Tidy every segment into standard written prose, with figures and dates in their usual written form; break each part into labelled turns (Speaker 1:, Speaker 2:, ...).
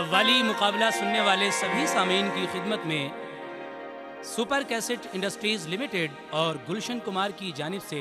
Speaker 1: कव्वाली मुकाबला सुनने वाले सभी सामीन की खिदमत में सुपर कैसेट इंडस्ट्रीज लिमिटेड और गुलशन कुमार की जानिब से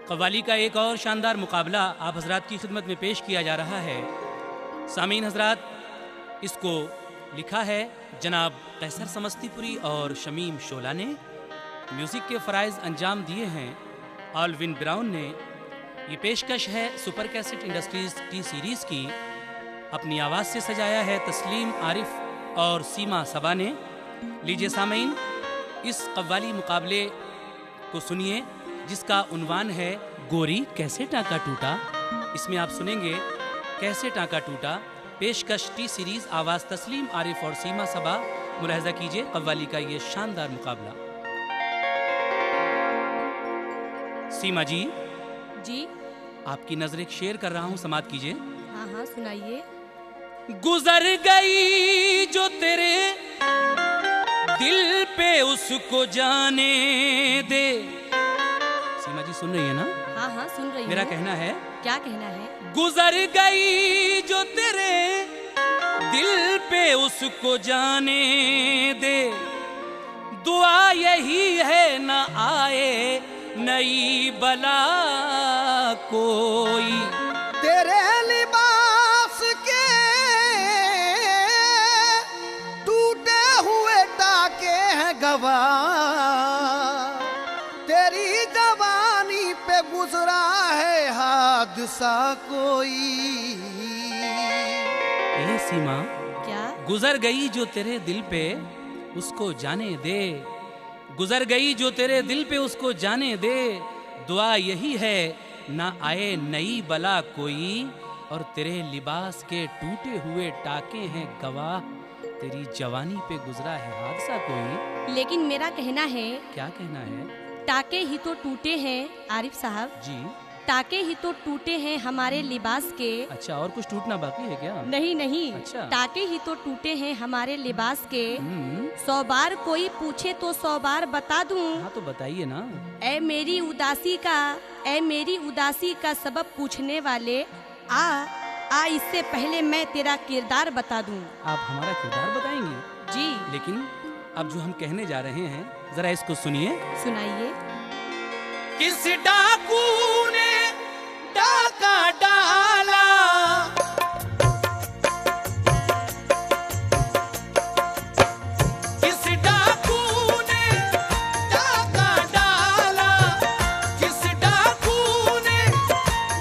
Speaker 1: कव्वाली का एक और शानदार मुकाबला आप हजरात की खिदमत में पेश किया जा रहा है। सामीन हजरात, इसको लिखा है जनाब कैसर समस्तीपुरी और शमीम शोला ने। म्यूज़िक के फ़राइज़ अंजाम दिए हैं ऑलविन ब्राउन ने। ये पेशकश है super cassette industries T series की। अपनी आवाज़ से सजाया है तस्लीम आरिफ और सीमा सबा ने। लीजिए सामीन, इस कव्वाली मुकाबले को सुनिए जिसका उन्वान है गोरी कैसे टाका टूटा। इसमें आप सुनेंगे कैसे टाका टूटा। पेशकश टी सीरीज़, आवाज़ तस्लीम आरिफ और सीमा सबा। मुलाहजा कीजिए कव्वाली का ये शानदार मुकाबला। सीमा जी, आपकी नजर एक शेर कर रहा हूँ, समात कीजिए।
Speaker 2: हाँ हाँ सुनाइए।
Speaker 1: गुजर गई जो तेरे दिल पे उसको जाने दे। सीमा जी सुन रही है ना?
Speaker 2: हाँ हाँ सुन रही हूँ।
Speaker 1: मेरा कहना है,
Speaker 2: क्या कहना है?
Speaker 1: गुजर गई जो तेरे दिल पे उसको जाने दे। दुआ यही है न आए नई बला कोई।
Speaker 3: तेरे लिबास के टूटे हुए टाके हैं गवाह। तेरी जवानी पे गुजरा है हादसा कोई।
Speaker 1: ए सीमा,
Speaker 2: क्या?
Speaker 1: गुजर गई जो तेरे दिल पे उसको जाने दे। गुजर गई जो तेरे दिल पे उसको जाने दे। दुआ यही है ना आए नई बला कोई। और तेरे लिबास के टूटे हुए टाके हैं गवाह। तेरी जवानी पे गुजरा है हादसा कोई।
Speaker 2: लेकिन मेरा कहना है,
Speaker 1: क्या कहना है?
Speaker 2: टाके ही तो टूटे हैं आरिफ साहब
Speaker 1: जी।
Speaker 2: टाके ही तो टूटे हैं हमारे लिबास के।
Speaker 1: अच्छा, और कुछ टूटना बाकी है क्या?
Speaker 2: नहीं नहीं,
Speaker 1: अच्छा।
Speaker 2: टाके ही तो टूटे हैं हमारे लिबास के। 100 बार कोई पूछे तो 100 बार बता दूं।
Speaker 1: हाँ तो बताइए ना।
Speaker 2: ऐ मेरी उदासी का सबब पूछने वाले, आ इससे पहले मैं तेरा किरदार बता दूं।
Speaker 1: आप हमारा किरदार बताएंगे?
Speaker 2: जी।
Speaker 1: लेकिन अब जो हम कहने जा रहे हैं जरा इसको सुनिए।
Speaker 2: सुनाइए।
Speaker 1: किस डाकू ने डाका डाला, किस डाकू ने डाका डाला, किस डाकू ने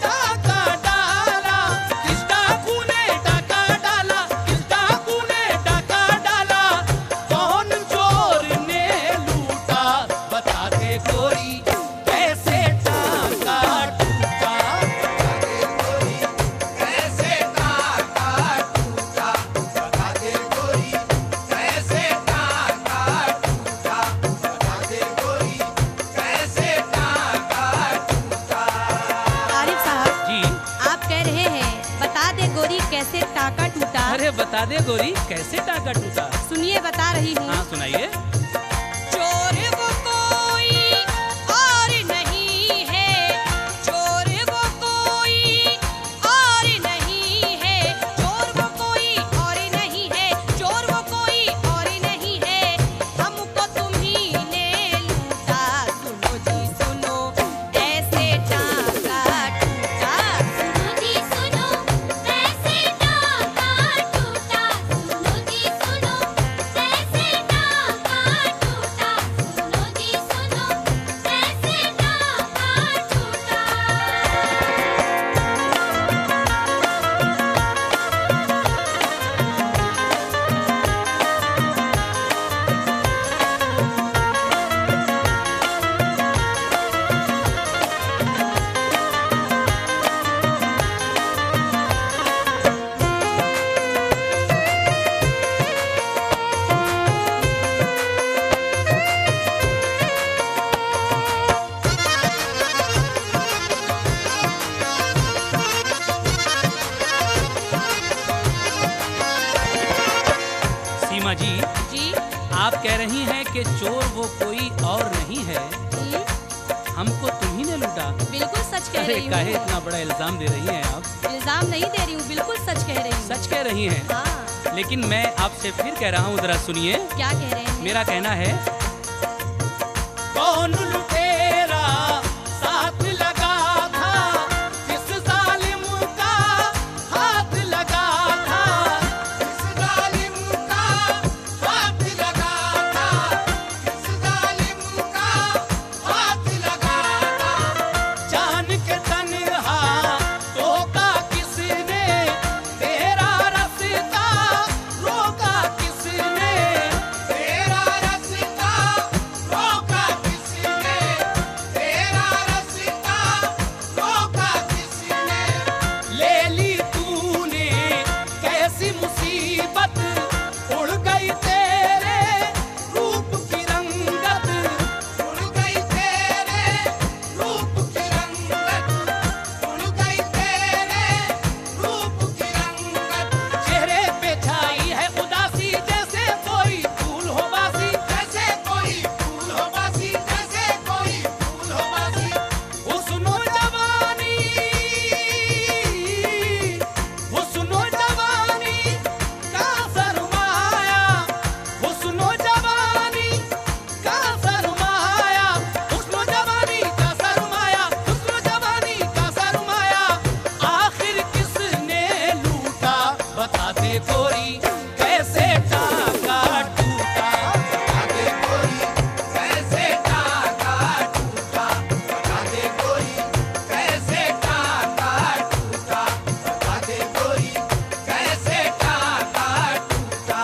Speaker 1: डाका डाला, किस डाकू ने डाका डाला, किस डाकू ने डाका डाला। कौन चोर ने लूटा बता दे गोरी कैसे टाका टूटा। कैसे टाका टूटा बता दे गोरी कैसे टाका टूटा। बता दे गोरी कैसे टाका टूटा।
Speaker 2: आरिफ साहब
Speaker 1: जी।
Speaker 2: आप कह रहे हैं बता दे गोरी कैसे टाका टूटा।
Speaker 1: अरे बता दे गोरी कैसे टाका टूटा।
Speaker 2: सुनिए, बता रही हूँ।
Speaker 1: हाँ सुनाइए।
Speaker 2: चोर वो कोई और नहीं है, चोर वो कोई और नहीं है, चोर वो कोई और नहीं है, चोर वो कोई और नहीं है। हमको तुम्ही ने लूटा, सुनो जी सुनो ऐसे टाका टूटा। सुनो जी सुनो ऐसे टाका टूटा। सुनो जी सुनो ऐसे टाका टूटा। सुनो जी सुनो ऐसे टाका टूटा।
Speaker 1: सीमा जी,
Speaker 2: जी।
Speaker 1: आप कह रही हैं कि चोर वो कोई और नहीं है। हमको तुम्ही ने लूटा।
Speaker 2: बिल्कुल सच कह
Speaker 1: अरे
Speaker 2: रही
Speaker 1: काहे
Speaker 2: हूँ।
Speaker 1: इतना बड़ा इल्जाम दे रही हैं आप?
Speaker 2: इल्जाम नहीं दे रही हूँ, बिल्कुल सच कह रही हूँ।
Speaker 1: सच कह रही हैं।
Speaker 2: हाँ।
Speaker 1: लेकिन मैं आपसे फिर कह रहा हूँ, जरा सुनिए।
Speaker 2: क्या कह रहे हैं?
Speaker 1: मेरा कहना है, कौन लुटेरा साथ लगा था, किस जालिम का हाथ लगा था, किस जालिम का हाथ लगा था, किस जालिम का हाथ लगा था, जान के तन्हा टोका किसने, तेरा रास्ता रोका किसने, तेरा रास्ता रोका किसने, तेरा रास्ता रोका किसने, ले ली तूने कैसी मुसीबत, उड़ गई तेरे रूप की रंगत, उड़ गई तेरे रूप की रंगत, उड़ गई तेरे रूप की रंगत, चेहरे पे छाई है उदासी, जैसे कोई फूल हो बासी, जैसे कोई फूल हो बासी, जैसे कोई फूल हो बासी, हुस्नो जवानी, हुस्नो जवानी का सरमाया, हुस्नो जवानी का सरमाया, हुस्नो जवानी का सरमाया, हुस्नो जवानी का सरमाया, आखिर किसने लूटा, बता दे गोरी कैसे टाका टूटा, बता दे गोरी कैसे टाका टूटा, बता दे गोरी कैसे टाका टूटा, बता दे गोरी कैसे टाका टूटा।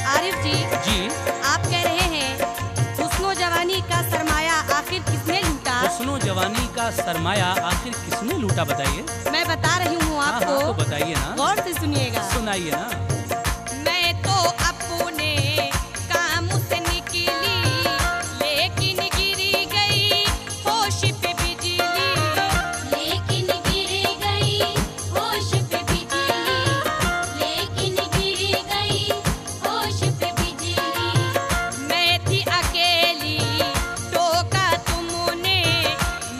Speaker 2: आरिफ जी,
Speaker 1: जी,
Speaker 2: आप कह रहे हैं हुस्नो जवानी का सरमाया आखिर किसने लूटा?
Speaker 1: हुस्नो जवानी का सरमाया आखिर किसने लूटा, बताइए।
Speaker 2: मैं बता रही हूँ
Speaker 1: हाँ,
Speaker 2: आपको,
Speaker 1: तो बताइए ना,
Speaker 2: गौर से सुनिएगा।
Speaker 1: सुनाइए ना।
Speaker 2: मैं तो अपने काम से निकली, लेकिन गिरी गई होश पे बिजली, लेकिन गिरी गई होश पे बिजली, लेकिन गिरी गई होश पे बिजली, मैं थी अकेली टोका तुमने,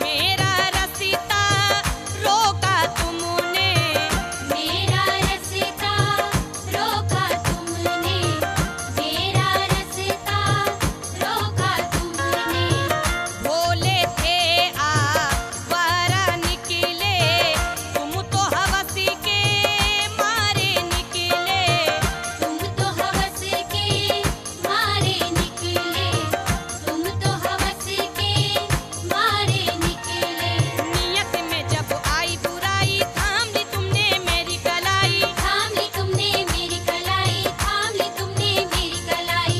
Speaker 2: मेरा रास्ता रोका तुमने, मेरा रास्ता रोका तुमने, मेरा रास्ता रोका तुमने, भोले थे आवारा निकले, तुम तो हवस के मारे निकले, तुम तो हवस के मारे निकले, तुम तो हवस के मारे निकले, नियत में जब आई बुराई, थाम ली तुमने मेरी कलाई, थाम ली तुमने मेरी कलाई, थाम ली तुमने मेरी कलाई,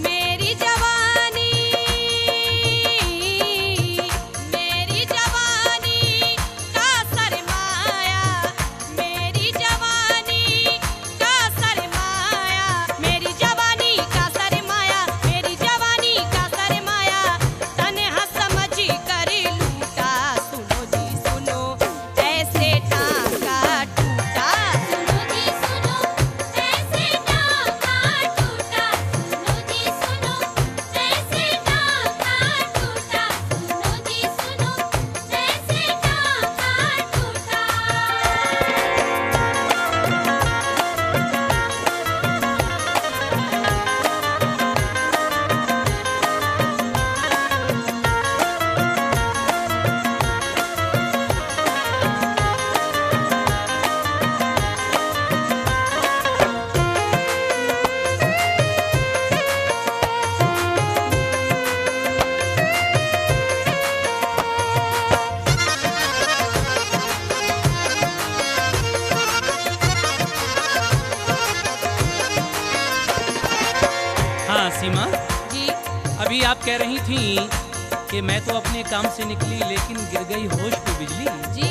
Speaker 2: मेरी जवानी, मेरी जवानी का सरमाया, मेरी जवानी का सरमाया, मेरी जवानी का सरमाया, मेरी जवानी का सरमाया, तन्हा समझ कर लूटा, सुनो जी सुनो ऐसे टाका टूटा, सुनो जी सुनो ऐसे टाका टूटा, सुनो जी सुनो ऐसे टाका टूटा, सुनो जी सुनो ऐसे टाका टूटा।
Speaker 1: हाँ सीमा,
Speaker 2: जी,
Speaker 1: अभी आप कह रही थी कि मैं तो अपने काम से निकली लेकिन गिर गई होश पे बिजली।
Speaker 2: जी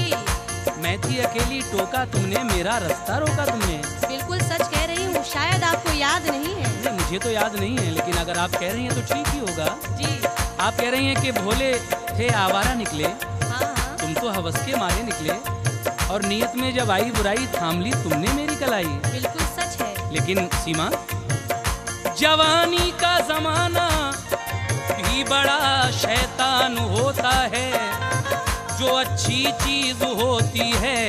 Speaker 1: मैं थी अकेली, टोका तुमने, मेरा रास्ता रोका तुमने।
Speaker 2: बिल्कुल सच कह रही हूँ, शायद आपको याद नहीं है।
Speaker 1: नहीं, मुझे तो याद नहीं है, लेकिन अगर आप कह रही हैं तो ठीक ही होगा।
Speaker 2: जी
Speaker 1: आप कह रही हैं कि भोले थे आवारा निकले,
Speaker 2: हाँ हाँ
Speaker 1: तुम तो हवस के मारे निकले, और नियत में जब आई बुराई थाम ली तुमने मेरी कलाई।
Speaker 2: बिल्कुल सच है।
Speaker 1: लेकिन सीमा, जवानी का जमाना भी बड़ा शैतान होता है, जो अच्छी चीज होती है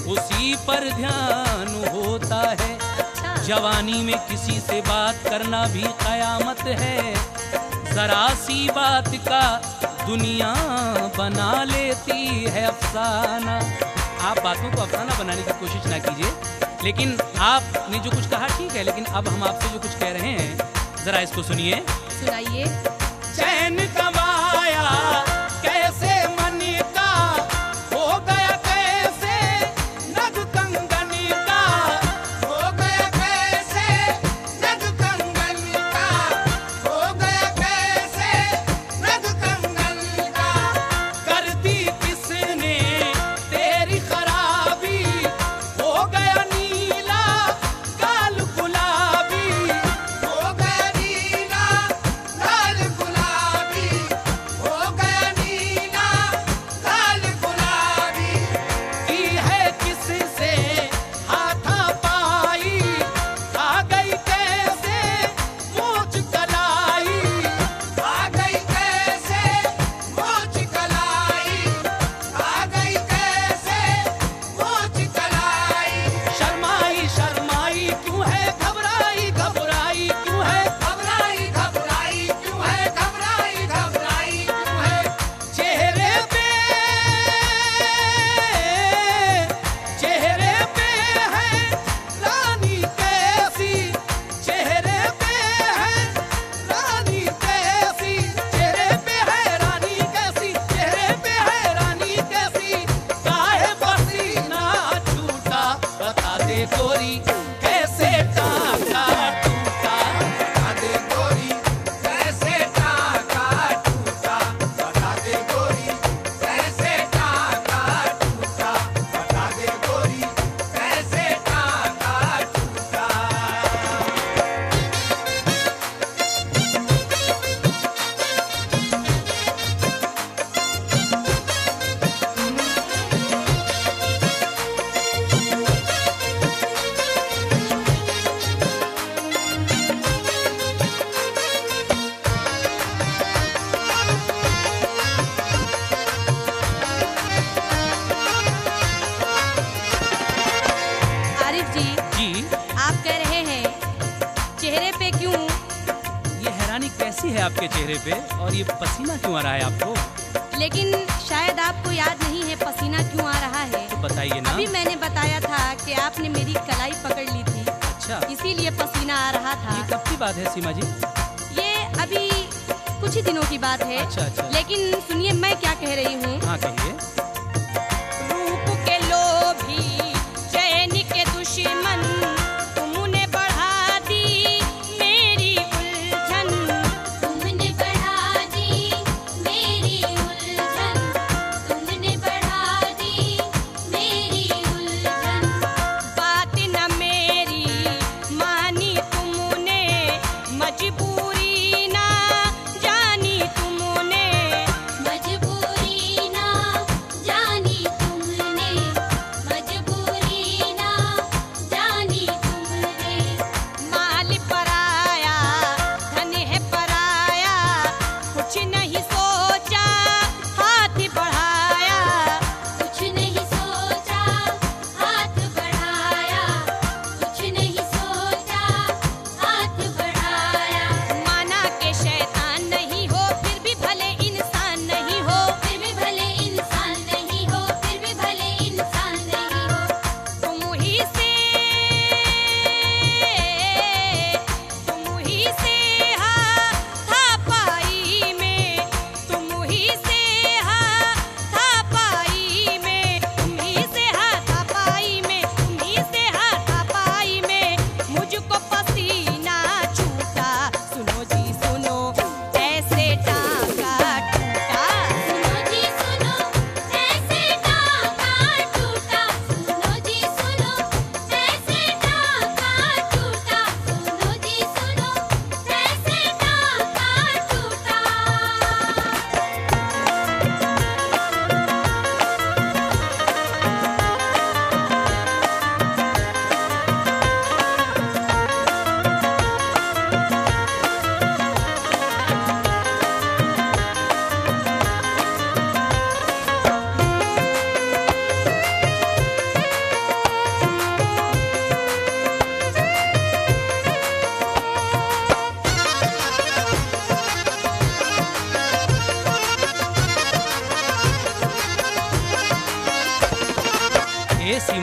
Speaker 1: उसी पर ध्यान होता है।
Speaker 2: अच्छा
Speaker 1: जवानी में किसी से बात करना भी कयामत है, जरा सी बात का दुनिया बना लेती है अफसाना। आप बातों को अफसाना बनाने की कोशिश ना कीजिए, लेकिन आपने जो कुछ कहा ठीक है, लेकिन अब हम आपसे जो कुछ कह रहे हैं जरा इसको सुनिए।
Speaker 2: सुनाइए।
Speaker 1: चैन गवाया कैसे मन का, हो गया कैसे नग कंगन का,
Speaker 3: हो गया कैसे नग कंगन का, हो गया कैसे नग कंगन का।
Speaker 1: कर दी किसने तेरी खराबी, हो गया नीला काल गुलाबी,
Speaker 3: हो गया नीला लाल गुलाबी, हो गया नीला लाल गुलाबी।
Speaker 1: की है किससे हाथापाई, आ गई कैसे मोच कलाई,
Speaker 3: आ गई कैसे मोच कलाई, आ गई कैसे मोच कलाई।
Speaker 1: शर्माई शर्माई क्यों है, घबराई घबराई क्यों है,
Speaker 3: घबराई घबराई क्यों है, घबराई घबराई क्यों है।
Speaker 1: चेहरे पे है रानी कैसी, चेहरे पे है रानी कैसी, चेहरे पे है रानी कैसी, चेहरे पे है रानी कैसी। काहे पसीना छूटा बता दे गोरी, कैसे टाका टूटा।
Speaker 3: बता दे गोरी कैसे टाका टूटा, बता दे गोरी कैसे टाका टूटा, बता दे गोरी कैसे टाका टूटा।
Speaker 2: आरिफ जी,
Speaker 1: जी,
Speaker 2: आप कह रहे हैं चेहरे पे क्यों,
Speaker 1: ये हैरानी कैसी है आपके चेहरे पे, और ये पसीना क्यों आ रहा है आपको?
Speaker 2: लेकिन शायद आपको याद नहीं है पसीना क्यों आ रहा है।
Speaker 1: तो बताइए ना।
Speaker 2: अभी मैंने बताया था कि आपने मेरी कलाई पकड़ ली थी,
Speaker 1: अच्छा,
Speaker 2: इसीलिए पसीना आ रहा था।
Speaker 1: ये कब की बात है सीमा जी?
Speaker 2: ये अभी कुछ ही दिनों की बात है।
Speaker 1: अच्छा, अच्छा।
Speaker 2: लेकिन सुनिए मैं क्या कह रही हूँ।
Speaker 1: हाँ कहिए।
Speaker 2: रूप के लोभी चैन के दुश्मन, तुमने बढ़ा दी मेरी उलझन,
Speaker 4: तुमने बढ़ा दी मेरी उलझन, तुमने बढ़ा दी मेरी उलझन।
Speaker 2: बात न मेरी मानी तुमने, मजबूरी ना जानी तुमने,
Speaker 4: मजबूरी ना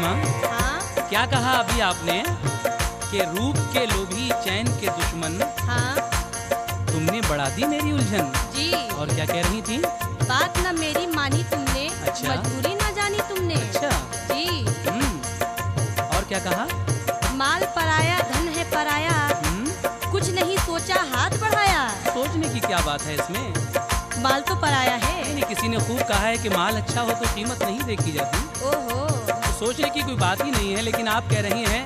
Speaker 1: हाँ
Speaker 2: हाँ
Speaker 1: क्या कहा अभी आपने कि रूप के लोभी चैन के दुश्मन,
Speaker 2: हाँ
Speaker 1: तुमने बढ़ा दी मेरी उलझन।
Speaker 2: जी।
Speaker 1: और क्या कह रही थी?
Speaker 2: बात न मेरी मानी तुमने,
Speaker 1: अच्छा।
Speaker 2: मजबूरी न जानी तुमने।
Speaker 1: अच्छा।
Speaker 2: जी।
Speaker 1: और क्या कहा?
Speaker 2: माल पराया धन है पराया, कुछ नहीं सोचा हाथ बढ़ाया।
Speaker 1: सोचने की क्या बात है इसमें?
Speaker 2: माल तो पराया है।
Speaker 1: नहीं, किसी ने खूब कहा है कि माल अच्छा हो तो कीमत नहीं देखी जाती।
Speaker 2: ओहो।
Speaker 1: तो सोचने की कोई बात ही नहीं है, लेकिन आप कह रही हैं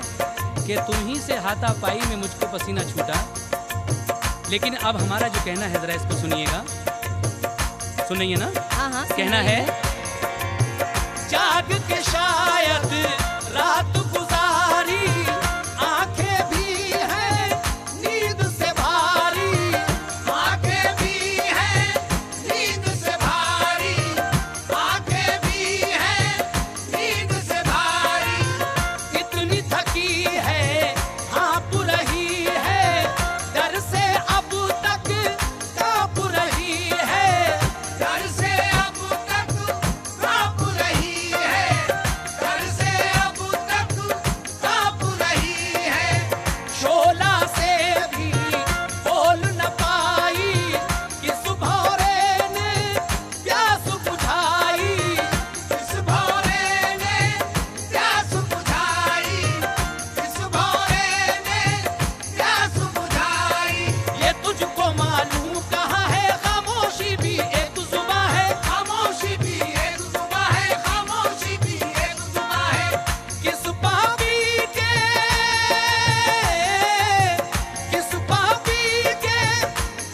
Speaker 1: कि तुम ही से हाथापाई में मुझको पसीना छूटा। लेकिन अब हमारा जो कहना है जरा इसको सुनिएगा, सुनिए ना।
Speaker 2: हाँ हाँ
Speaker 1: कहना है, जाग के शायद रात गुजारी, आंखें भी हैं नींद से भारी,
Speaker 3: आंखें भी हैं नींद से भारी, आंखें भी हैं नींद से भारी।
Speaker 1: इतनी थकी है हाँप रही है, डर से अब तक कांप रही है,
Speaker 3: डर से अब तक कांप रही है, डर से अब तक कांप रही है।
Speaker 1: शोला से भी बोल न पाई, किस भौरे ने प्यास बुझाई,
Speaker 3: इस भौरे ने प्यास बुझाई, इस भौरे ने प्यास बुझाई।
Speaker 1: ये तुझको मालूम कहाँ है, खामोशी भी एक जुबां है,
Speaker 3: खामोशी भी एक जुबां है, खामोशी भी एक जुबां है।
Speaker 1: किस पापी के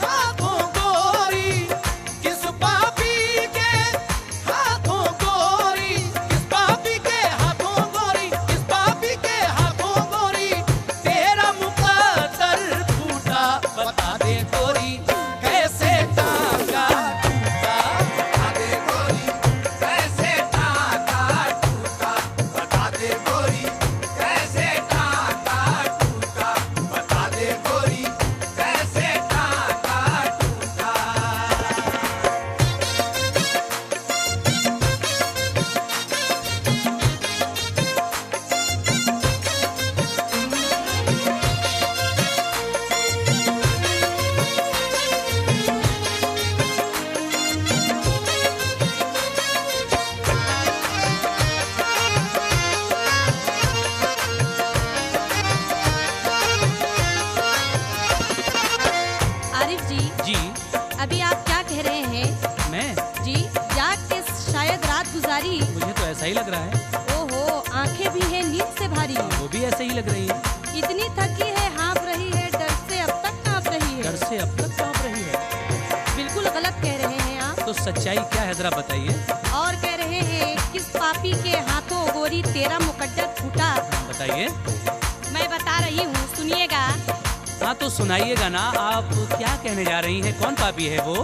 Speaker 1: हाथों गोरी, किस पापी के हाथों गोरी, किस पापी के हाथों गोरी, किस पापी के हाथों गोरी, तेरा मुकद्दर टूटा बता दे गोरी, कैसे टांगा टूटा।
Speaker 3: बता दे गोरी कैसे टांगा टूटा, बता दे गोरी कैसे टांगा टूटा, बता दे गोरी कैसे टांगा टूटा।
Speaker 2: आरिफ जी,
Speaker 1: जी
Speaker 2: अभी आप क्या कह रहे हैं?
Speaker 1: मैं,
Speaker 2: जी, जाग के शायद रात गुजारी।
Speaker 1: मुझे तो ऐसा ही लग रहा है।
Speaker 2: ओहो, आंखें भी है नींद से भारी,
Speaker 1: वो भी ऐसे ही लग रही है,
Speaker 2: इतनी थकी है हाँफ रही है, डर से अब तक कांप रही
Speaker 1: डर
Speaker 2: है।
Speaker 1: से अब तक कांप रही है।
Speaker 2: बिल्कुल गलत कह रहे हैं आप।
Speaker 1: तो सच्चाई क्या है जरा बताइए।
Speaker 2: और कह रहे हैं किस पापी के हाथों गोरी तेरा मुकद्दर फूटा।
Speaker 1: हाँ, बताइए।
Speaker 2: मैं बता रही हूँ, सुनिएगा।
Speaker 1: हाँ तो सुनाइएगा ना, आप क्या कहने जा रही हैं, कौन पापी है वो?